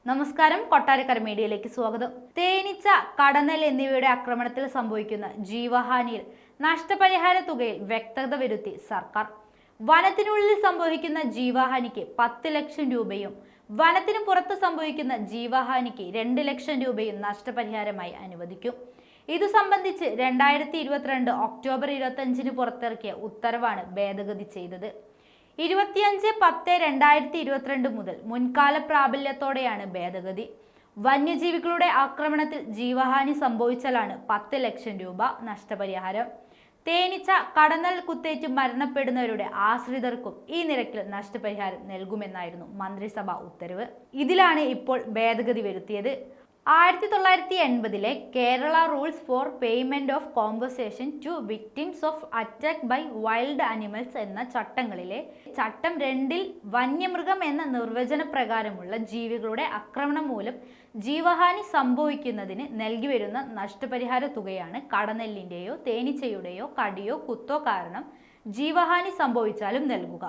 നമസ്കാരം, കൊട്ടാരക്കര മീഡിയയിലേക്ക് സ്വാഗതം. തേനീച്ച, കടന്നൽ എന്നിവയുടെ ആക്രമണത്തിൽ സംഭവിക്കുന്ന ജീവഹാനിയിൽ നഷ്ടപരിഹാര തുകയിൽ വ്യക്തത വരുത്തി സർക്കാർ. വനത്തിനുള്ളിൽ സംഭവിക്കുന്ന ജീവഹാനിക്ക് 10 ലക്ഷം രൂപയും വനത്തിന് പുറത്ത് സംഭവിക്കുന്ന ജീവഹാനിക്ക് 2 ലക്ഷം രൂപയും നഷ്ടപരിഹാരമായി അനുവദിക്കും. ഇതു സംബന്ധിച്ച് 2022 ഒക്ടോബർ 25 പുറത്തിറക്കിയ ഉത്തരവാണ് ഭേദഗതി ചെയ്തത്. 25/10/2022 മുതൽ മുൻകാല പ്രാബല്യത്തോടെയാണ് ഭേദഗതി. വന്യജീവികളുടെ ആക്രമണത്തിൽ ജീവഹാനി സംഭവിച്ചാലാണ് 10 ലക്ഷം രൂപ നഷ്ടപരിഹാരം. തേനീച്ച, കടന്നൽ കുത്തേറ്റ് മരണപ്പെടുന്നവരുടെ ആശ്രിതർക്കും ഈ നിരക്കിൽ നഷ്ടപരിഹാരം നൽകുമെന്നായിരുന്നു മന്ത്രിസഭാ ഉത്തരവ്. ഇതിലാണ് ഇപ്പോൾ ഭേദഗതി വരുത്തിയത്. 1980 Kerala rules for payment of compensation to victims of attack by wild animals എന്ന ചട്ടങ്ങളിലെ ചട്ടം 2 വന്യമൃഗം എന്ന നിർവചന പ്രകാരമുള്ള ജീവികളുടെ ആക്രമണം മൂലം ജീവഹാനി സംഭവിക്കുന്നതിന് നൽകി വരുന്ന നഷ്ടപരിഹാര തുകയാണ് കടന്നലിന്റെയോ തേനീച്ചയുടെയോ കടിയോ കുത്തോ കാരണം ജീവഹാനി സംഭവിച്ചാലും നൽകുക.